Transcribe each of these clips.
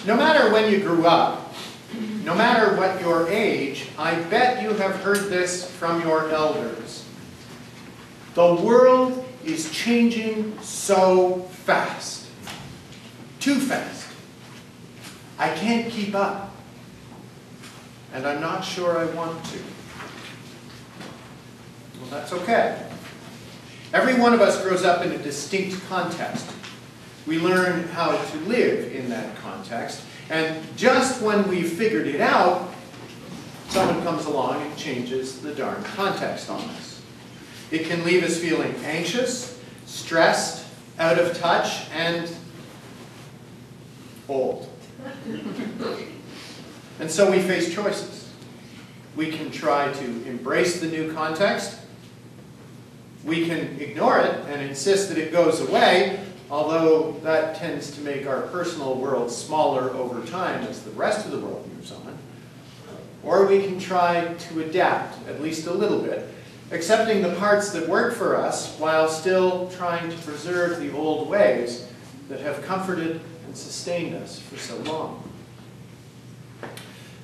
No matter when you grew up, no matter what your age, I bet you have heard this from your elders. The world is changing so fast. Too fast. I can't keep up. And I'm not sure I want to. Well, that's okay. Every one of us grows up in a distinct context. We learn how to live in that context. And just when we've figured it out, someone comes along and changes the darn context on us. It can leave us feeling anxious, stressed, out of touch, and old. And so we face choices. We can try to embrace the new context. We can ignore it and insist that it goes away, although that tends to make our personal world smaller over time as the rest of the world moves on. Or we can try to adapt, at least a little bit, accepting the parts that work for us while still trying to preserve the old ways that have comforted and sustained us for so long.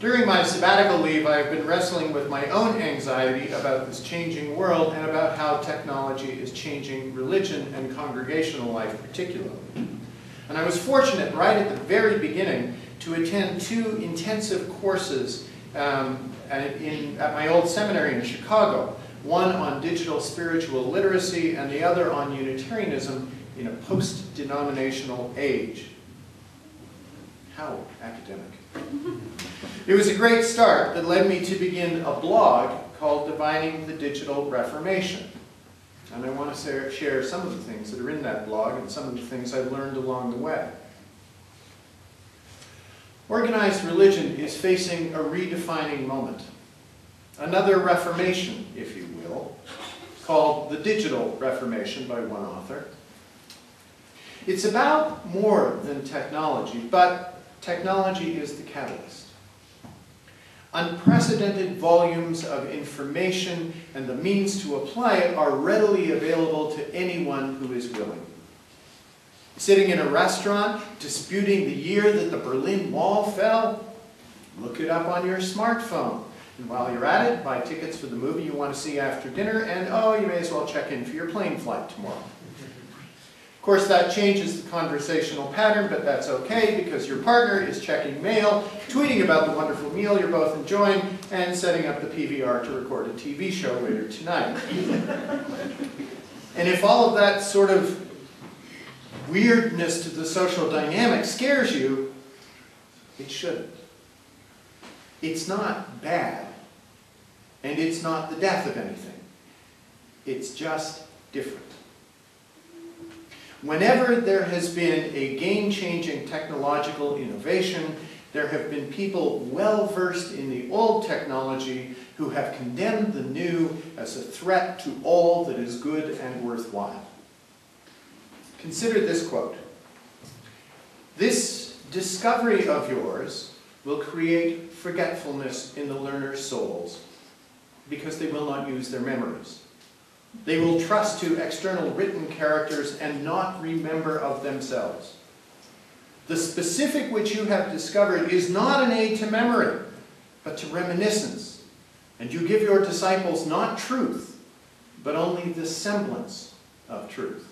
During my sabbatical leave, I have been wrestling with my own anxiety about this changing world and about how technology is changing religion and congregational life particularly. And I was fortunate right at the very beginning to attend 2 intensive courses at my old seminary in Chicago, one on digital spiritual literacy and the other on Unitarianism in a post-denominational age. How academic. It was a great start that led me to begin a blog called Divining the Digital Reformation. And I want to share some of the things that are in that blog and some of the things I've learned along the way. Organized religion is facing a redefining moment. Another reformation, if you will, called the Digital Reformation by one author. It's about more than technology, but technology is the catalyst. Unprecedented volumes of information and the means to apply it are readily available to anyone who is willing. Sitting in a restaurant, disputing the year that the Berlin Wall fell, look it up on your smartphone. And while you're at it, buy tickets for the movie you want to see after dinner, and oh, you may as well check in for your plane flight tomorrow. Of course, that changes the conversational pattern, but that's okay because your partner is checking mail, tweeting about the wonderful meal you're both enjoying, and setting up the PVR to record a TV show later tonight. And if all of that sort of weirdness to the social dynamic scares you, it shouldn't. It's not bad, and it's not the death of anything. It's just different. Whenever there has been a game-changing technological innovation, there have been people well-versed in the old technology who have condemned the new as a threat to all that is good and worthwhile. Consider this quote. "This discovery of yours will create forgetfulness in the learner's souls because they will not use their memories. They will trust to external written characters and not remember of themselves. The specific which you have discovered is not an aid to memory, but to reminiscence. And you give your disciples not truth, but only the semblance of truth."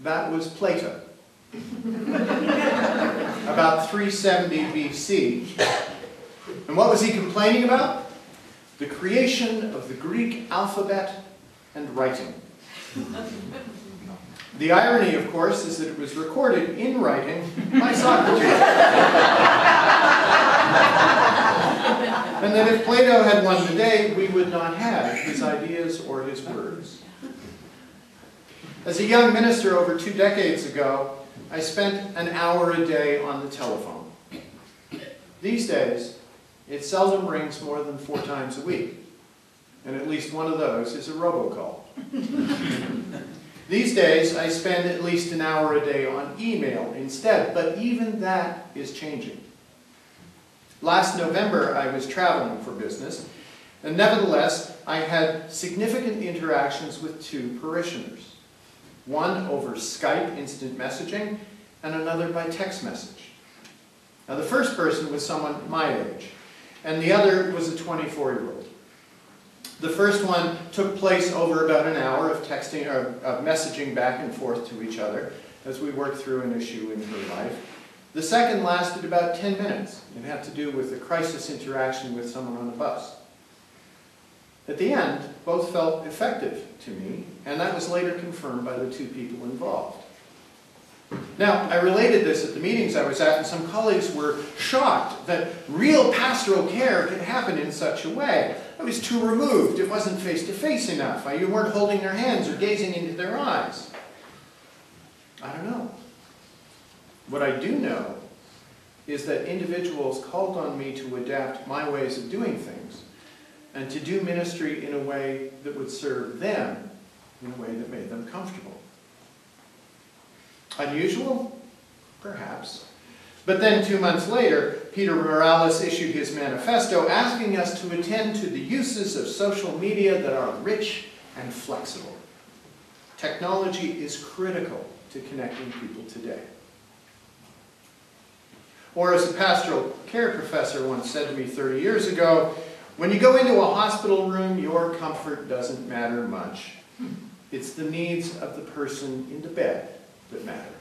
That was Plato. About 370 BC. And what was he complaining about? The creation of the Greek alphabet and writing. The irony, of course, is that it was recorded in writing by Socrates. And that if Plato had won the day, we would not have his ideas or his words. As a young minister over 2 decades ago, I spent an hour a day on the telephone. These days, it seldom rings more than 4 times a week, and at least one of those is a robocall. These days, I spend at least an hour a day on email instead, but even that is changing. Last November, I was traveling for business, and nevertheless, I had significant interactions with 2 parishioners. One over Skype instant messaging, and another by text message. Now, the first person was someone my age, and the other was a 24-year-old. The first one took place over about an hour of texting or of messaging back and forth to each other as we worked through an issue in her life. The second lasted about 10 minutes. It had to do with a crisis interaction with someone on a bus. At the end, both felt effective to me, and that was later confirmed by the two people involved. Now, I related this at the meetings I was at, and some colleagues were shocked that real pastoral care could happen in such a way. It was too removed. It wasn't face-to-face enough. You weren't holding their hands or gazing into their eyes. I don't know. What I do know is that individuals called on me to adapt my ways of doing things and to do ministry in a way that would serve them in a way that made them comfortable. Unusual? Perhaps. But then 2 months later, Peter Morales issued his manifesto asking us to attend to the uses of social media that are rich and flexible. Technology is critical to connecting people today. Or as a pastoral care professor once said to me 30 years ago, when you go into a hospital room, your comfort doesn't matter much. It's the needs of the person in the bed that matter.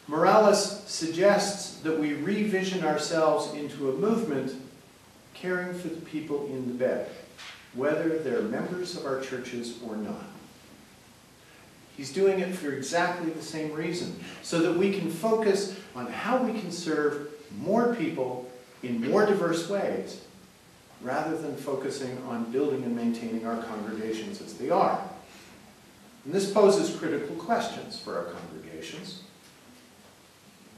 Morales suggests that we revision ourselves into a movement caring for the people in the bed, whether they're members of our churches or not. He's doing it for exactly the same reason, so that we can focus on how we can serve more people in more diverse ways, rather than focusing on building and maintaining our congregations as they are. And this poses critical questions for our congregations.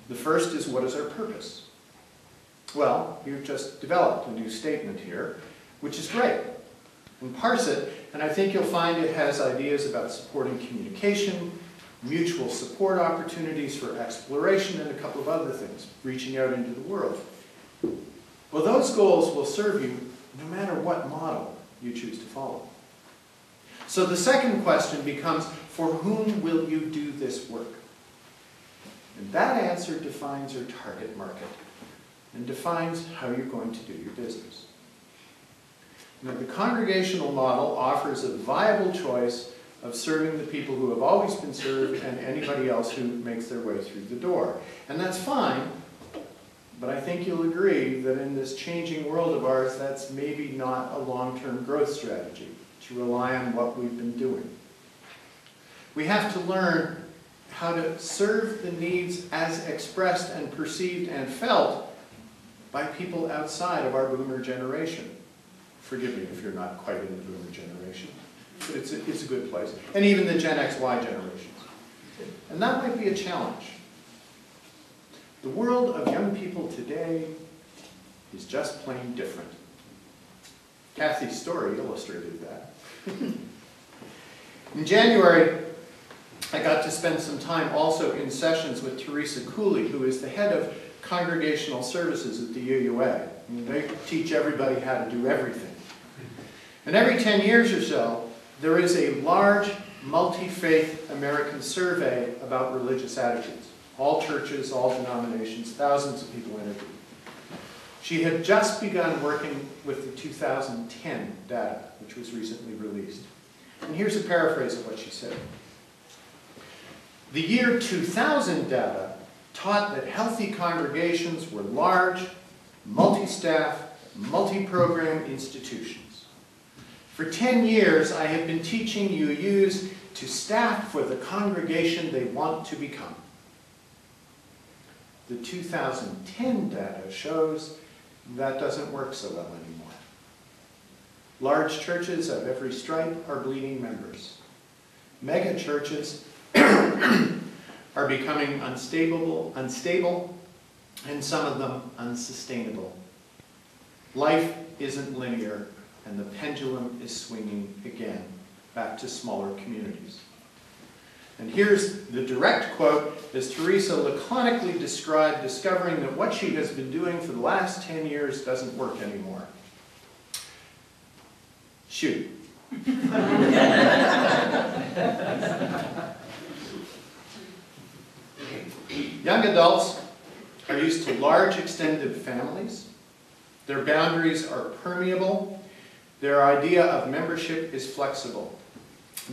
The first is, what is our purpose? Well, you've just developed a new statement here, which is great. And parse it, and I think you'll find it has ideas about supporting communication, mutual support opportunities for exploration, and a couple of other things, reaching out into the world. Well, those goals will serve you no matter what model you choose to follow. So the second question becomes, for whom will you do this work? And that answer defines your target market and defines how you're going to do your business. Now, the congregational model offers a viable choice of serving the people who have always been served and anybody else who makes their way through the door. And that's fine, but I think you'll agree that in this changing world of ours, that's maybe not a long-term growth strategy, to rely on what we've been doing. We have to learn how to serve the needs as expressed and perceived and felt by people outside of our boomer generation. Forgive me if you're not quite in the boomer generation, but it's a good place. And even the Gen X, Y generations. And that might be a challenge. The world of young people today is just plain different. Kathy's story illustrated that. In January, I got to spend some time also in sessions with Teresa Kiely, who is the head of congregational services at the UUA. They teach everybody how to do everything. And every 10 years or so, there is a large multi-faith American survey about religious attitudes. All churches, all denominations, thousands of people interviewed. She had just begun working with the 2010 data, which was recently released. And here's a paraphrase of what she said. The year 2000 data taught that healthy congregations were large, multi-staff, multi-program institutions. For 10 years, I have been teaching UUs to staff for the congregation they want to become. The 2010 data shows that doesn't work so well anymore. Large churches of every stripe are bleeding members. Mega churches are becoming unstable, and some of them unsustainable. Life isn't linear, and the pendulum is swinging again back to smaller communities. And here's the direct quote as Teresa laconically described discovering that what she has been doing for the last 10 years doesn't work anymore. Shoot. Young adults are used to large extended families. Their boundaries are permeable. Their idea of membership is flexible.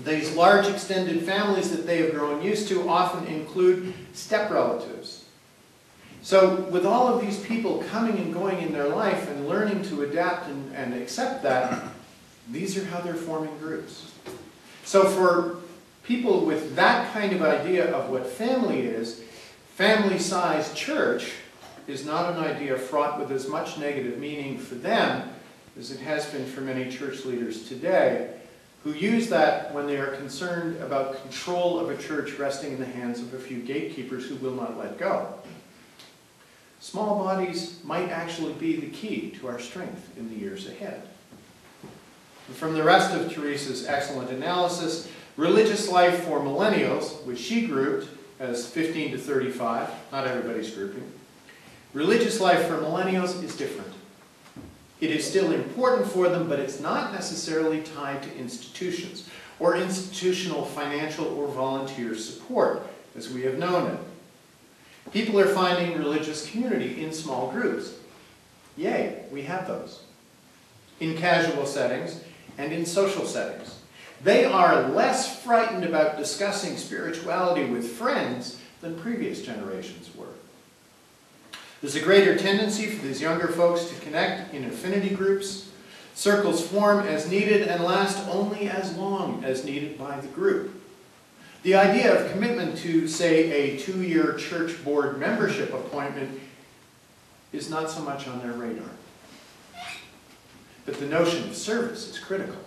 These large extended families that they have grown used to often include step-relatives. So with all of these people coming and going in their life and learning to adapt and accept that, these are how they're forming groups. So for people with that kind of idea of what family is, family-sized church is not an idea fraught with as much negative meaning for them as it has been for many church leaders today, who use that when they are concerned about control of a church resting in the hands of a few gatekeepers who will not let go. Small bodies might actually be the key to our strength in the years ahead. And from the rest of Teresa's excellent analysis, religious life for millennials, which she grouped as 15 to 35, not everybody's grouping, religious life for millennials is different. It is still important for them, but it's not necessarily tied to institutions or institutional financial or volunteer support, as we have known it. People are finding religious community in small groups. Yay, we have those. In casual settings and in social settings. They are less frightened about discussing spirituality with friends than previous generations were. There's a greater tendency for these younger folks to connect in affinity groups. Circles form as needed and last only as long as needed by the group. The idea of commitment to, say, a 2-year church board membership appointment is not so much on their radar. But the notion of service is critical.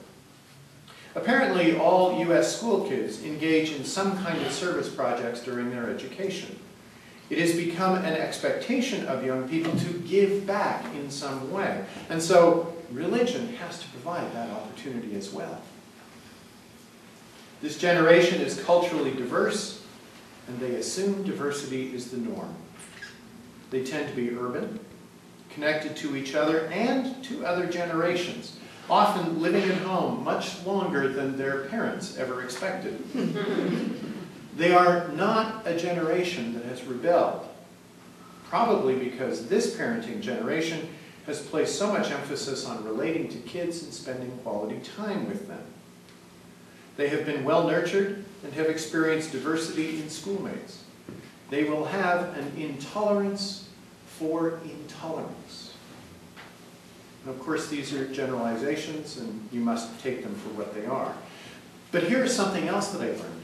Apparently, all U.S. school kids engage in some kind of service projects during their education. It has become an expectation of young people to give back in some way. And so, religion has to provide that opportunity as well. This generation is culturally diverse, and they assume diversity is the norm. They tend to be urban, connected to each other and to other generations, often living at home much longer than their parents ever expected. They are not a generation that has rebelled, probably because this parenting generation has placed so much emphasis on relating to kids and spending quality time with them. They have been well nurtured and have experienced diversity in schoolmates. They will have an intolerance for intolerance. And of course, these are generalizations, and you must take them for what they are. But here's something else that I learned.